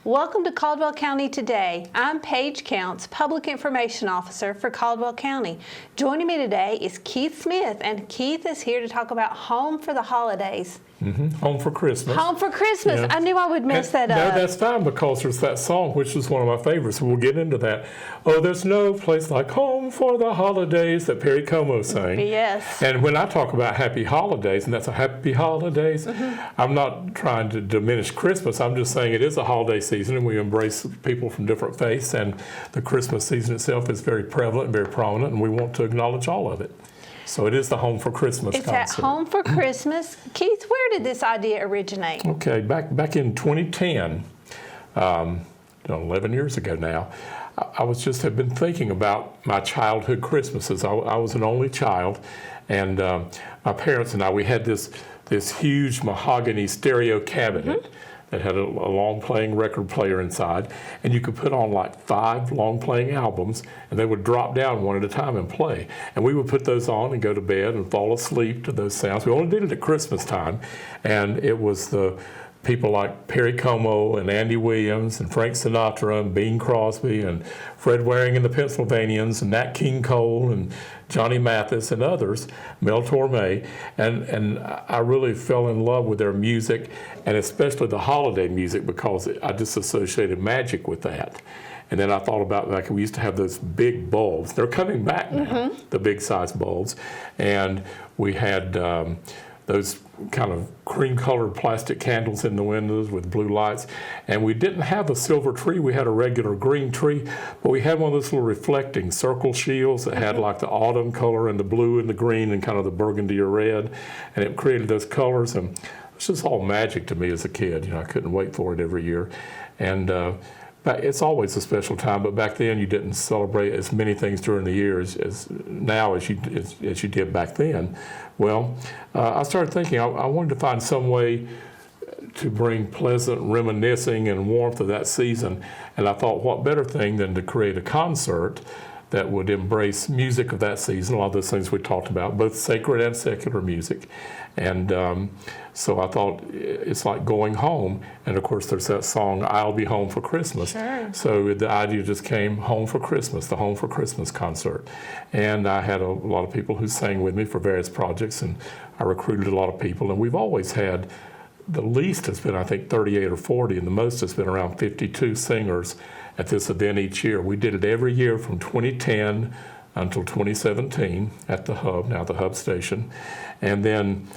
Welcome to Caldwell County Today. I'm Paige Counts, Public Information Officer for Caldwell County. Joining me today is Keith Smith, and Keith is here to talk about Home for the Holidays. Home for Christmas. Home for Christmas. Yeah. I knew I would mess that up. No, that's fine because there's that song, which is one of my favorites. We'll get into that. Oh, there's no place like home for the holidays that Perry Como sang. Yes. And when I talk about happy holidays, and that's a happy holidays, I'm not trying to diminish Christmas. I'm just saying it is a holiday season, and we embrace people from different faiths, and the Christmas season itself is very prevalent and very prominent, and we want to acknowledge all of it. So it is the Home for Christmas concert. It's at Home for Christmas. Keith, where did this idea originate? Okay, back in 2010, 11 years ago now, I have been thinking about my childhood Christmases. I was an only child, and my parents and I, we had this huge mahogany stereo cabinet that had a long playing record player inside, and you could put on like 5 long playing albums, and they would drop down one at a time and play. And we would put those on and go to bed and fall asleep to those sounds. We only did it at Christmas time, and it was the people like Perry Como and Andy Williams and Frank Sinatra and Bing Crosby and Fred Waring and the Pennsylvanians and Nat King Cole and Johnny Mathis and others, Mel Torme, and I really fell in love with their music, and especially the holiday music, because I just associated magic with that. And then I thought about, like, we used to have those big bulbs. They're coming back now, the big size bulbs, and we had those kind of cream-colored plastic candles in the windows with blue lights. And we didn't have a silver tree. We had a regular green tree, but we had one of those little reflecting circle shields that had like the autumn color and the blue and the green and kind of the burgundy or red. And it created those colors. And it's just all magic to me as a kid. You know, I couldn't wait for it every year. And it's always a special time, but back then you didn't celebrate as many things during the year as now as you did back then. Well, I started thinking I wanted to find some way to bring pleasant reminiscing and warmth of that season, and I thought, what better thing than to create a concert that would embrace music of that season, a lot of those things we talked about, both sacred and secular music. And so I thought, it's like going home. And of course, there's that song, I'll Be Home for Christmas. Sure. So the idea just came, Home for Christmas, the Home for Christmas concert. And I had a lot of people who sang with me for various projects, and I recruited a lot of people. And we've always had, the least has been, I think, 38 or 40, and the most has been around 52 singers at this event each year. We did it every year from 2010 until 2017 at the Hub, now the Hub station. And then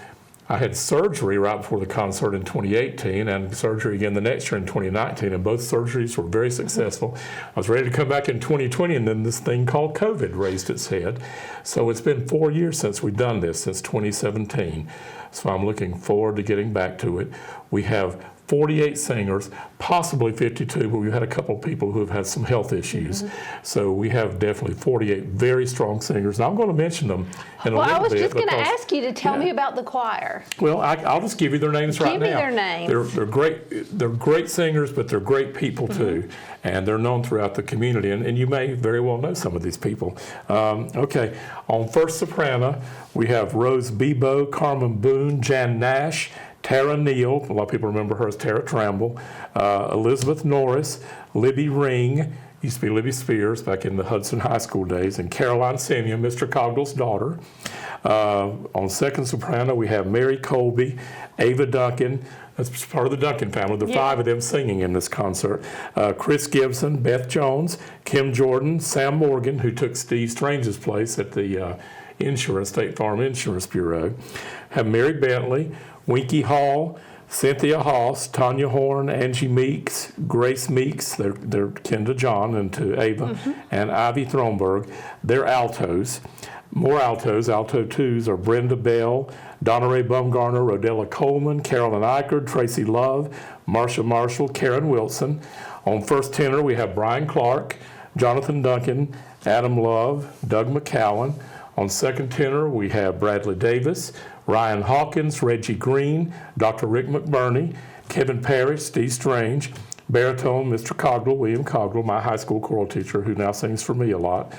I had surgery right before the concert in 2018 and surgery again the next year in 2019, and both surgeries were very successful. I was ready to come back in 2020, and then this thing called COVID raised its head. So it's been 4 years since we've done this, since 2017. So I'm looking forward to getting back to it. We have 48 singers, possibly 52, but we've had a couple of people who have had some health issues. So we have definitely 48 very strong singers. And I'm going to mention them in a little bit. Well, I was just going to ask you to tell me about the choir. Well, I'll just give you their names right now. Give me their names. They're great. They're great singers, but they're great people too. And they're known throughout the community. And you may very well know some of these people. Okay, on first soprano, we have Rose Bebo, Carmen Boone, Jan Nash, Tara Neal, a lot of people remember her as Tara Tramble, Elizabeth Norris, Libby Ring, used to be Libby Spears back in the Hudson High School days, and Caroline Simeon, Mr. Cogdell's daughter. On second soprano, we have Mary Colby, Ava Duncan. That's part of the Duncan family. There are 5 of them singing in this concert. Chris Gibson, Beth Jones, Kim Jordan, Sam Morgan, who took Steve Strange's place at the State Farm Insurance Bureau. Have Mary Bentley, Winky Hall, Cynthia Haas, Tanya Horn, Angie Meeks, Grace Meeks, they're kin to John and to Ava, and Ivy Thronberg. They're altos. More altos, alto 2s are Brenda Bell, Donna Ray Bumgarner, Rodella Coleman, Carolyn Eichard, Tracy Love, Marcia Marshall, Karen Wilson. On first tenor, we have Brian Clark, Jonathan Duncan, Adam Love, Doug McCowan. On second tenor, we have Bradley Davis, Ryan Hawkins, Reggie Green, Dr. Rick McBurney, Kevin Parrish, Steve Strange, baritone, Mr. Cogdell, William Cogdell, my high school choral teacher who now sings for me a lot.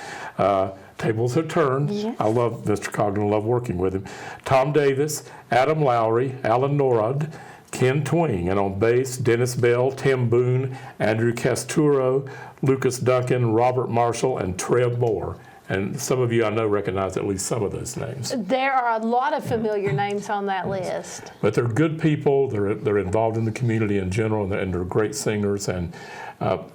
Tables have turned. Yes. I love Mr. Cogdell, I love working with him. Tom Davis, Adam Lowry, Alan Norad, Ken Twing, and on bass, Dennis Bell, Tim Boone, Andrew Casturo, Lucas Duncan, Robert Marshall, and Trev Moore. And some of you I know recognize at least some of those names. There are a lot of familiar names on that list. But they're good people. They're involved in the community in general, and they're great singers. And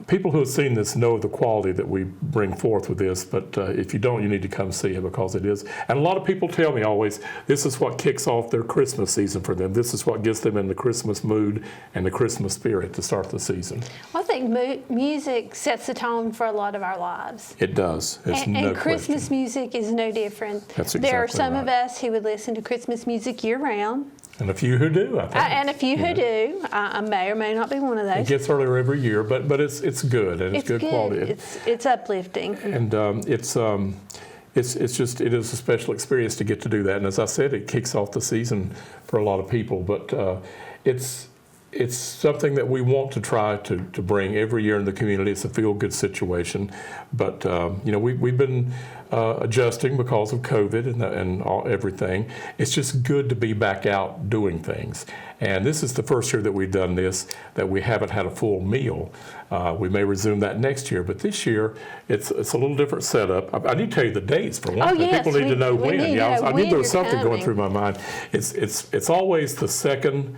people who have seen this know the quality that we bring forth with this. But if you don't, you need to come see it, because it is. And a lot of people tell me always, this is what kicks off their Christmas season for them. This is what gets them in the Christmas mood and the Christmas spirit to start the season. Well, I think music sets the tone for a lot of our lives. It does. It's no and Christmas question. music is no different. That's exactly There are some right. of us who would listen to Christmas music year-round. And a few who do, I think. And a few who do. I may or may not be one of those. It gets earlier every year, but it's good, and it's good quality. It's uplifting. And it is a special experience to get to do that. And as I said, it kicks off the season for a lot of people. But it's something that we want to try to bring every year in the community. It's a feel-good situation. But we've been adjusting because of COVID and everything. It's just good to be back out doing things. And this is the first year that we've done this, that we haven't had a full meal. We may resume that next year, but this year it's a little different setup. I need to tell you the dates for one thing. People need to know when. I knew there was something going through my mind. It's always the second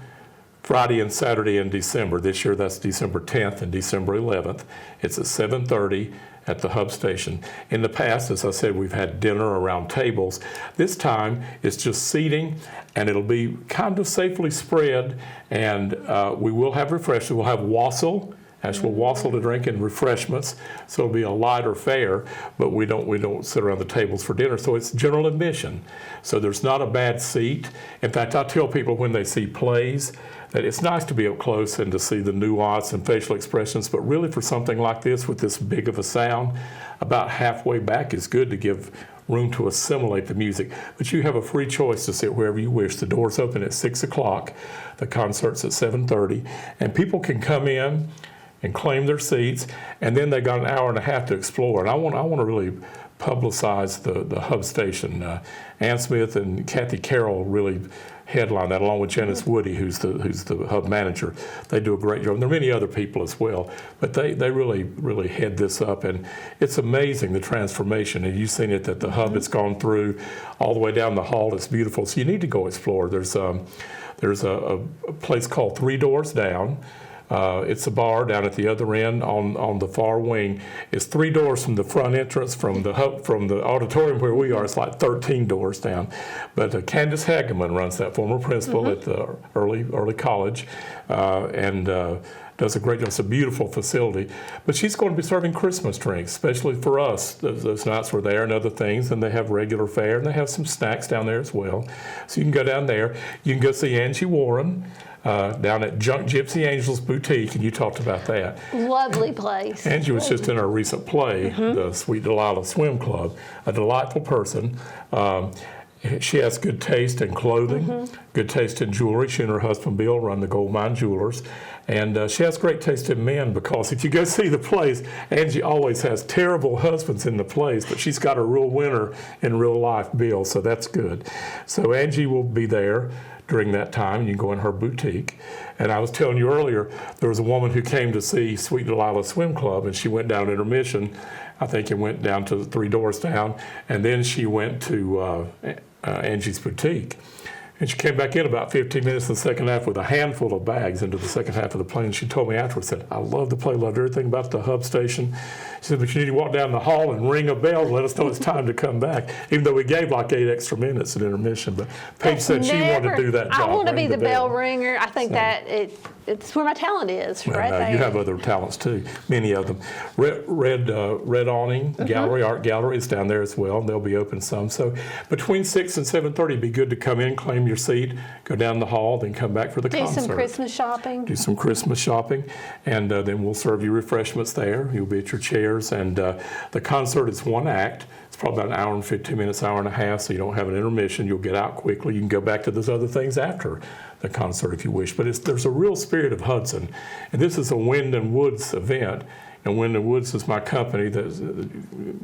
Friday and Saturday in December. This year that's December 10th and December 11th. It's at 7:30 at the hub station. In the past, as I said, we've had dinner around tables. This time it's just seating, and it'll be kind of safely spread, and we will have refreshments. We'll have wassail, actual wassail to drink, and refreshments. So it'll be a lighter fare, but we don't sit around the tables for dinner. So it's general admission. So there's not a bad seat. In fact, I tell people when they see plays that it's nice to be up close and to see the nuance and facial expressions, but really for something like this with this big of a sound, about halfway back is good to give room to assimilate the music. But you have a free choice to sit wherever you wish. The doors open at 6 o'clock. The concert's at 7:30. And people can come in and claim their seats, and then they got an hour and a half to explore. And I want to really publicize the hub station. Ann Smith and Kathy Carroll really headline that, along with Janice Woody, who's the hub manager. They do a great job. And there are many other people as well, but they really head this up, and it's amazing the transformation. And you've seen it, that the hub has gone through all the way down the hall. It's beautiful. So you need to go explore. There's a place called 3 Doors Down. It's a bar down at the other end on the far wing. It's 3 doors from the front entrance, from the auditorium where we are. It's like 13 doors down. But Candace Hageman runs that, former principal at the early college, and does a great job. It's a beautiful facility. But she's going to be serving Christmas drinks, especially for us. Those nights we're there, and other things. And they have regular fare, and they have some snacks down there as well. So you can go down there. You can go see Angie Warren down at Junk Gypsy Angels Boutique, and you talked about that. Lovely place. Angie was just in our recent play, the Sweet Delilah Swim Club. A delightful person. She has good taste in clothing, good taste in jewelry. She and her husband Bill run the Gold Mine Jewelers. And she has great taste in men, because if you go see the plays, Angie always has terrible husbands in the plays, but she's got a real winner in real life, Bill, so that's good. So Angie will be there during that time. You can go in her boutique. And I was telling you earlier, there was a woman who came to see Sweet Delilah Swim Club, and she went down intermission. I think it went down to 3 doors down, and then she went to Angie's boutique. And she came back in about 15 minutes in the second half with a handful of bags into the second half of the play. And she told me afterwards, said, I love the play, loved everything about the hub station. She said, but you need to walk down the hall and ring a bell to let us know it's time to come back, even though we gave like 8 extra minutes at intermission. But Paige said she wanted to do that job. I want to be the bell ringer. I think that it's where my talent is, right there. You have other talents too, many of them. Red Awning Gallery, Art Gallery is down there as well, and they'll be open some. So between 6 and 7:30, it'd be good to come in, claim your seat, go down the hall, then come back for the concert. Do some Christmas shopping. Do some Christmas shopping, and then we'll serve you refreshments there. You'll be at your chairs, and the concert is 1 act. It's probably about an hour and 15 minutes, hour and a half, so you don't have an intermission. You'll get out quickly. You can go back to those other things after the concert if you wish. But there's a real spirit of Hudson, and this is a Wind and Woods event. And Wind and Woods is my company.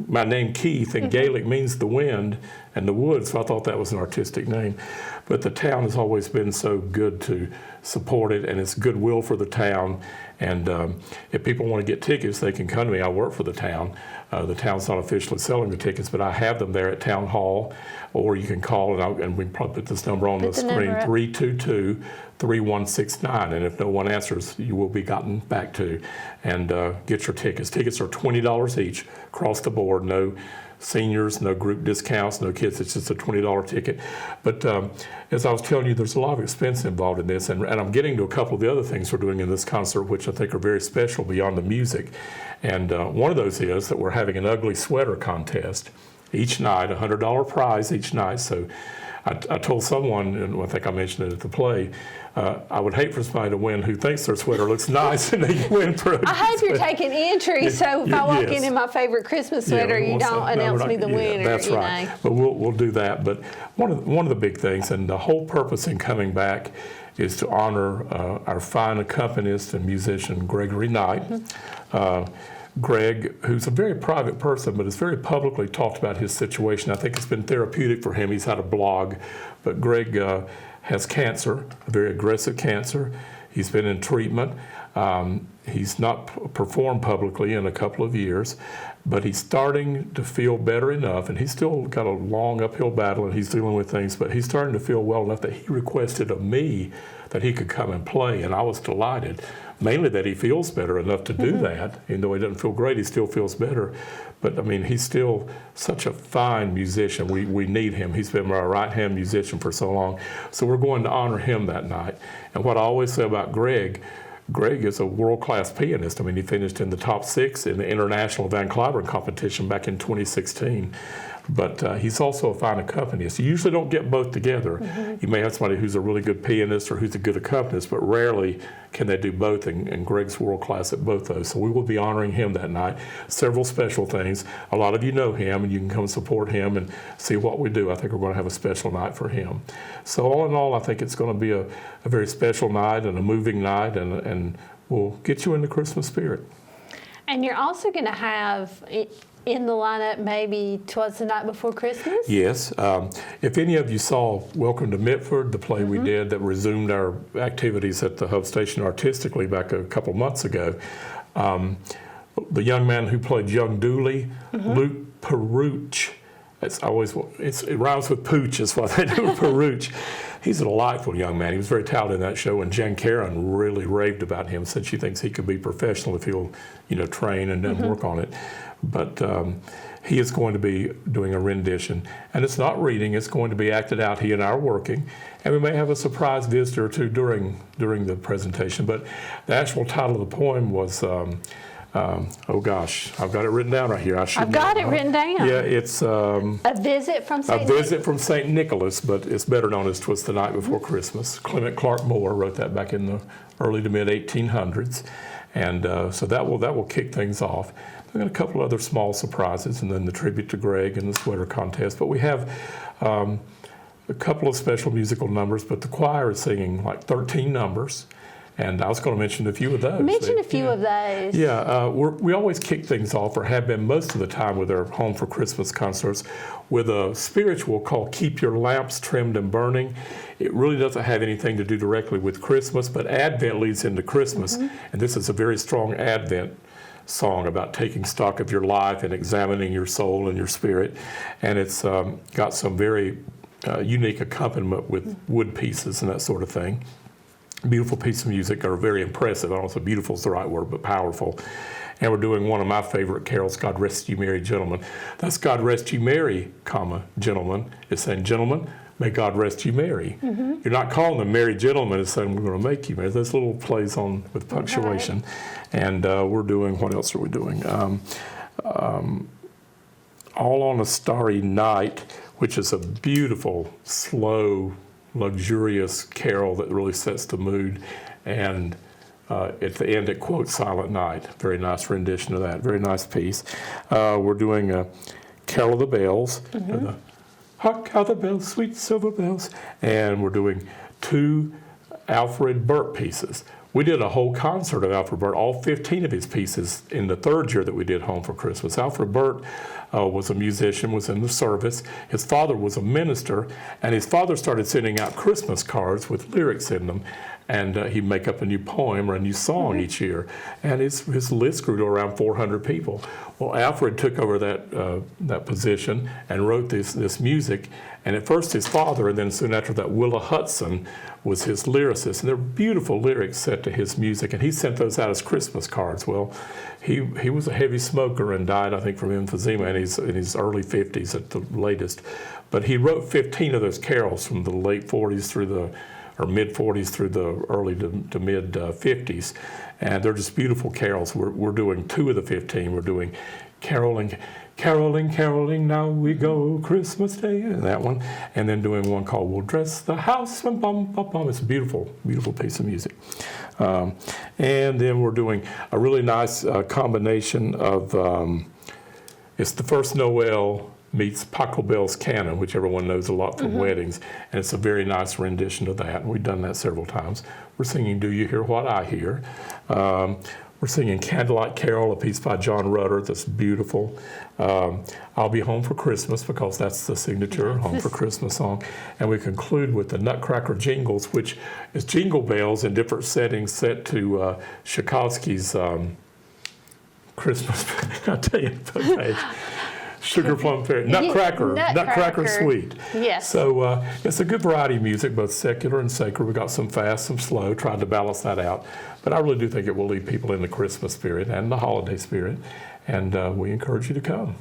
My name, Keith, in Gaelic means the wind and the woods, so I thought that was an artistic name. but the town has always been so good to support it, and it's goodwill for the town. And if people want to get tickets, they can come to me. I work for the town. The town's not officially selling the tickets, but I have them there at Town Hall, or you can call, and we can probably put this number on the screen, 322-3169. And if no one answers, you will be gotten back to. And get your tickets. Tickets are $20 each across the board. No seniors, no group discounts, no kids. It's just a $20 ticket. But as I was telling you, there's a lot of expense involved in this, and I'm getting to a couple of the other things we're doing in this concert, which I think are very special beyond the music. And one of those is that we're having an ugly sweater contest each night, a $100 prize each night. So I told someone, and I think I mentioned it at the play, I would hate for somebody to win who thinks their sweater looks nice and they win for I hope you're taking entry, so if I walk in my favorite Christmas sweater, you don't announce me the winner. That's right. But we'll do that. But one of the big things, and the whole purpose in coming back, is to honor our fine accompanist and musician, Gregory Knight. Greg, who's a very private person, but has very publicly talked about his situation. I think it's been therapeutic for him. He's had a blog, but Greg has cancer, a very aggressive cancer. He's been in treatment. He's not performed publicly in a couple of years, but he's starting to feel better enough, and he's still got a long uphill battle, and he's dealing with things, but he's starting to feel well enough that he requested of me that he could come and play, and I was delighted. Mainly that he feels better enough to do that. Even though he doesn't feel great, he still feels better. But I mean, he's still such a fine musician. We need him. He's been our right-hand musician for so long. So we're going to honor him that night. And what I always say about Greg is a world-class pianist. I mean, he finished in the top 6 in the International Van Cliburn competition back in 2016. But he's also a fine accompanist. You usually don't get both together. You may have somebody who's a really good pianist or who's a good accompanist, but rarely can they do both, and Greg's world-class at both those. So we will be honoring him that night. Several special things. A lot of you know him, and you can come support him and see what we do. I think we're going to have a special night for him. So all in all, I think it's going to be a very special night and a moving night, and we'll get you in the Christmas spirit. And you're also going to have in the lineup maybe 'Twas the Night Before Christmas? Yes. If any of you saw Welcome to Mitford, the play we did that resumed our activities at the Hub Station artistically back a couple months ago, the young man who played young Dooley, Luke Peruch, it rhymes with pooch is what they do with Peruch. He's a delightful young man. He was very talented in that show, and Jan Karen really raved about him, said she thinks he could be professional if he'll, train and then work on it. But he is going to be doing a rendition, and it's not reading, it's going to be acted out. He and I are working, and we may have a surprise visitor or two during the presentation. But the actual title of the poem was, oh gosh, I've got it written down right here. I've got it written down. Yeah, it's A Visit from St. Nicholas, but it's better known as 'Twas the Night Before Christmas. Clement Clark Moore wrote that back in the early to mid 1800s, and so that will kick things off. We've got a couple other small surprises, and then the tribute to Greg and the sweater contest. But we have a couple of special musical numbers, but the choir is singing like 13 numbers. And I was going to mention a few of those. Mention a few of those. Yeah, we always kick things off, or have been most of the time with our Home for Christmas concerts, with a spiritual called Keep Your Lamps Trimmed and Burning. It really doesn't have anything to do directly with Christmas, but Advent leads into Christmas. And this is a very strong Advent song about taking stock of your life and examining your soul and your spirit. And it's got some very unique accompaniment with wood pieces and that sort of thing. Beautiful piece of music, or very impressive. I don't know if beautiful is the right word, but powerful. And we're doing one of my favorite carols, God Rest You Merry Gentlemen. That's God Rest You Merry, gentlemen. It's saying, gentlemen, may God rest you merry. You're not calling them merry gentlemen, it's saying we're going to make you merry. There's little plays on with punctuation. Right. And we're doing, what else are we doing? All on a Starry Night, which is a beautiful, slow, luxurious carol that really sets the mood. And at the end it quotes Silent Night. Very nice rendition of that. Very nice piece. We're doing Carol of the Bells. Hark how the bells, sweet silver bells. And we're doing 2 Alfred Burt pieces. we did a whole concert of Alfred Burt, all 15 of his pieces in the third year that we did Home for Christmas. Alfred Burt was a musician, was in the service. His father was a minister, and his father started sending out Christmas cards with lyrics in them. And he'd make up a new poem or a new song each year. And his list grew to around 400 people. Well, Alfred took over that position and wrote this music. And at first his father, and then soon after that, Willa Hudson was his lyricist. And they're beautiful lyrics set to his music. And he sent those out as Christmas cards. Well, he was a heavy smoker and died, I think, from emphysema in his early 50s at the latest. But he wrote 15 of those carols from the late 40s through or mid 40s through the early to mid 50s. And they're just beautiful carols. We're doing 2 of the 15. We're doing Caroling, Caroling, Caroling, Now We Go, Christmas Day, and that one. And then doing one called We'll Dress the House, bum, bum, bum, bum. It's a beautiful, beautiful piece of music. And then we're doing a really nice combination of, it's the first Noel meets Pachelbel's Canon, which everyone knows a lot from weddings, and it's a very nice rendition of that, and we've done that several times. We're singing Do You Hear What I Hear? We're singing Candlelight Carol, a piece by John Rutter that's beautiful. I'll Be Home for Christmas, because that's the signature Home for Christmas song. And we conclude with the Nutcracker Jingles, which is jingle bells in different settings set to Tchaikovsky's Christmas, I'll tell you the page. Sugar Plum Fairy, Nutcracker Suite. Yes. So it's a good variety of music, both secular and sacred. We got some fast, some slow, trying to balance that out. But I really do think it will lead people in the Christmas spirit and the holiday spirit. And we encourage you to come.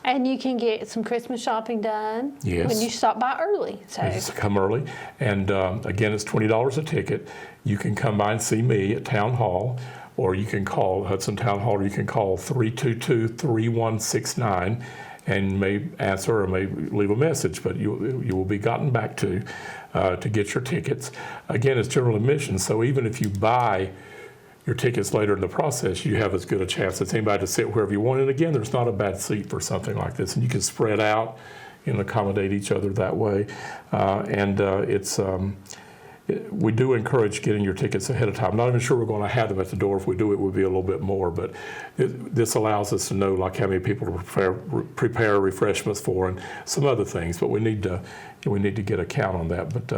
And you can get some Christmas shopping done when you stop by early. So Just come early. And again, it's $20 a ticket. You can come by and see me at Town Hall, or you can call Hudson Town Hall, or you can call 322-3169 and may answer or may leave a message, but you will be gotten back to get your tickets. Again, it's general admission, so even if you buy your tickets later in the process, you have as good a chance as anybody to sit wherever you want. And again, there's not a bad seat for something like this, and you can spread out and accommodate each other that way. We do encourage getting your tickets ahead of time. I'm not even sure we're going to have them at the door. If we do, it would be a little bit more. But this allows us to know like how many people to prepare refreshments for and some other things. But we need to get a count on that. But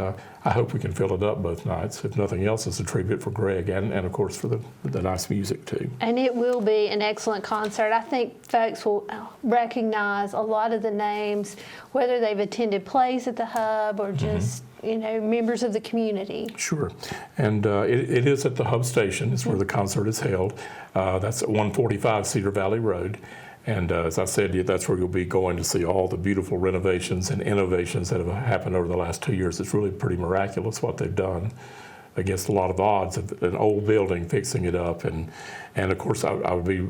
I hope we can fill it up both nights. If nothing else, it's a tribute for Greg and of course for the nice music too. And it will be an excellent concert. I think folks will recognize a lot of the names, whether they've attended plays at the Hub or just members of the community. Sure. And it is at the Hub Station. It's where the concert is held. That's at 145 Cedar Valley Road. And as I said, that's where you'll be going to see all the beautiful renovations and innovations that have happened over the last 2 years. It's really pretty miraculous what they've done against a lot of odds of an old building, fixing it up. And of course, I would be...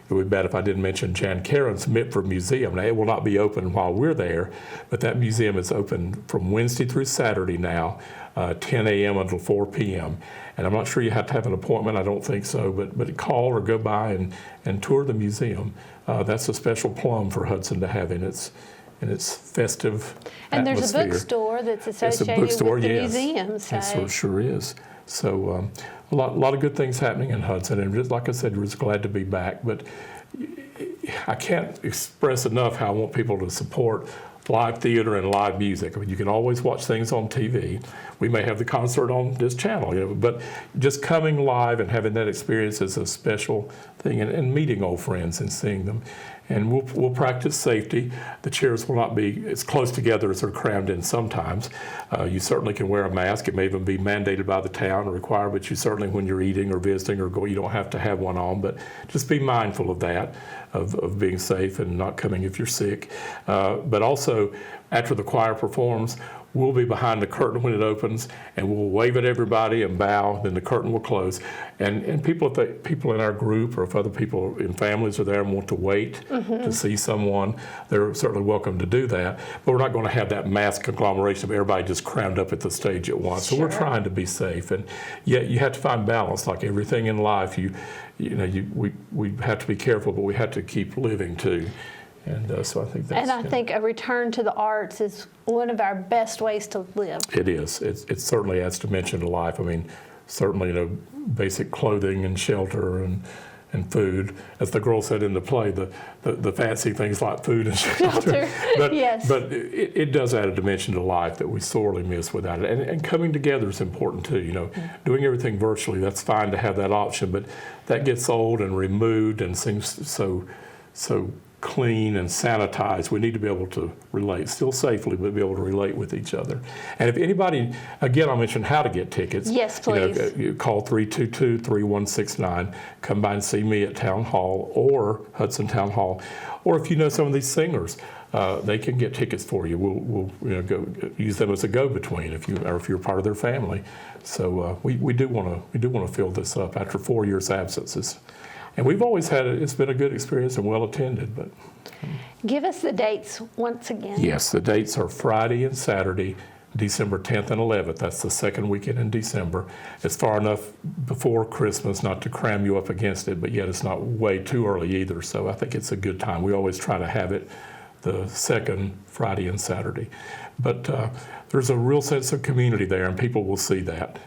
it would be bad if I didn't mention Jan Karen's Mitford Museum. Now, it will not be open while we're there, but that museum is open from Wednesday through Saturday now, 10 a.m. until 4 p.m. And I'm not sure you have to have an appointment. I don't think so, but call or go by and tour the museum. That's a special plum for Hudson to have in its festive and atmosphere. There's a bookstore that's associated with the museum. So. Yes, it sure is. So a lot of good things happening in Hudson, and just like I said, we're just glad to be back. But I can't express enough how I want people to support live theater and live music. I mean, you can always watch things on TV. We may have the concert on this channel, but just coming live and having that experience is a special thing, and meeting old friends and seeing them. And we'll practice safety. The chairs will not be as close together as they're crammed in sometimes. You certainly can wear a mask. It may even be mandated by the town or required, but you certainly, when you're eating or visiting or going, you don't have to have one on. But just be mindful of that, of being safe and not coming if you're sick. But also, after the choir performs, we'll be behind the curtain when it opens, and we'll wave at everybody and bow. Then the curtain will close, and people in our group, or if other people in families are there and want to wait to see someone, they're certainly welcome to do that. But we're not going to have that mass conglomeration of everybody just crammed up at the stage at once. Sure. So we're trying to be safe, and yet you have to find balance. Like everything in life, we have to be careful, but we have to keep living too. And so I think that's... And I think a return to the arts is one of our best ways to live. It is. It certainly adds dimension to life. I mean, certainly, basic clothing and shelter and food. As the girl said in the play, the fancy things like food and shelter. But, yes. But it does add a dimension to life that we sorely miss without it. And coming together is important too. Doing everything virtually, that's fine to have that option, but that gets old and removed and seems so clean and sanitized. We need to be able to relate, still safely, but be able to relate with each other. And if anybody, again, I'll mention how to get tickets. Yes, please. You call 322-3169. Come by and see me at Town Hall or Hudson Town Hall. Or if you know some of these singers, they can get tickets for you. We'll go use them as a go-between if you're part of their family. So we do want to fill this up after 4 years absences. And we've always had it's been a good experience and well attended. But give us the dates once again. Yes, the dates are Friday and Saturday, December 10th and 11th. That's the second weekend in December. It's far enough before Christmas not to cram you up against it, but yet it's not way too early either. So I think it's a good time. We always try to have it the second Friday and Saturday. But there's a real sense of community there, and people will see that.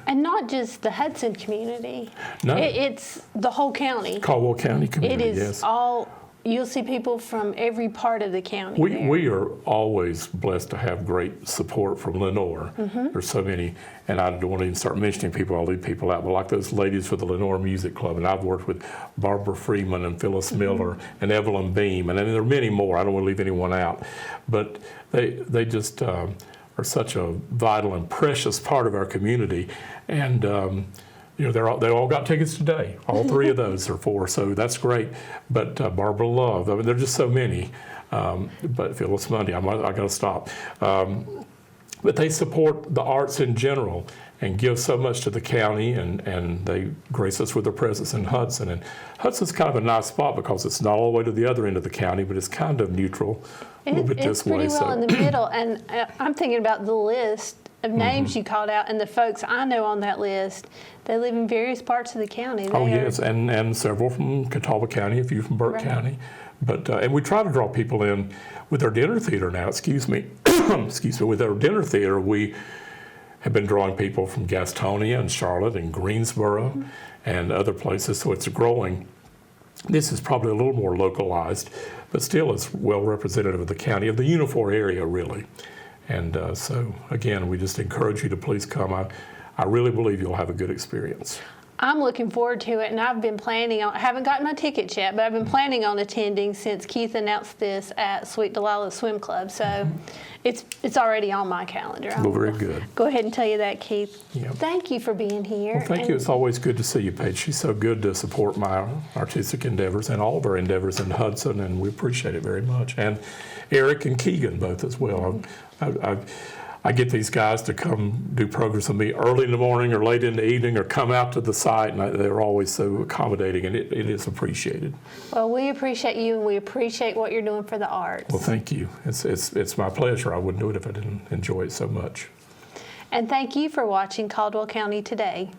And not just the Hudson community. No. It's the whole county. Caldwell County community, It is yes. all, you'll see people from every part of the county there. We are always blessed to have great support from Lenore. Mm-hmm. There's so many, and I don't want to even start mentioning people, I'll leave people out, but like those ladies for the Lenore Music Club, and I've worked with Barbara Freeman and Phyllis Miller and Evelyn Beam, and there are many more. I don't want to leave anyone out. But they just are such a vital and precious part of our community. And they all got tickets today. All three of those are for, so that's great. But Barbara Love, there are just so many. But Phyllis Mundy, I got to stop. But they support the arts in general and give so much to the county, and they grace us with their presence in Hudson. And Hudson's kind of a nice spot because it's not all the way to the other end of the county, but it's kind of neutral, a little bit this way. It's pretty well in the middle. And I'm thinking about the list of names you called out, and the folks I know on that list, they live in various parts of the county. Yes, and several from Catawba County, a few from Burke County. But and we try to draw people in with our dinner theater now. Excuse me, with our dinner theater, we have been drawing people from Gastonia and Charlotte and Greensboro and other places. So it's growing. This is probably a little more localized, but still is well representative of the county, of the Unifor area, really. And so, again, we just encourage you to please come. I really believe you'll have a good experience. I'm looking forward to it, and I've been planning on, I haven't gotten my tickets yet, but I've been planning on attending since Keith announced this at Sweet Delilah Swim Club. So it's already on my calendar. Well, very good. Go ahead and tell you that, Keith. Yeah. Thank you for being here. Well, thank you. It's always good to see you, Paige. She's so good to support my artistic endeavors and all of our endeavors in Hudson, and we appreciate it very much. And Eric and Keegan both as well. I get these guys to come do programs with me early in the morning or late in the evening or come out to the site, and they're always so accommodating, and it is appreciated. Well, we appreciate you, and we appreciate what you're doing for the arts. Well, thank you. It's my pleasure. I wouldn't do it if I didn't enjoy it so much. And thank you for watching Caldwell County Today.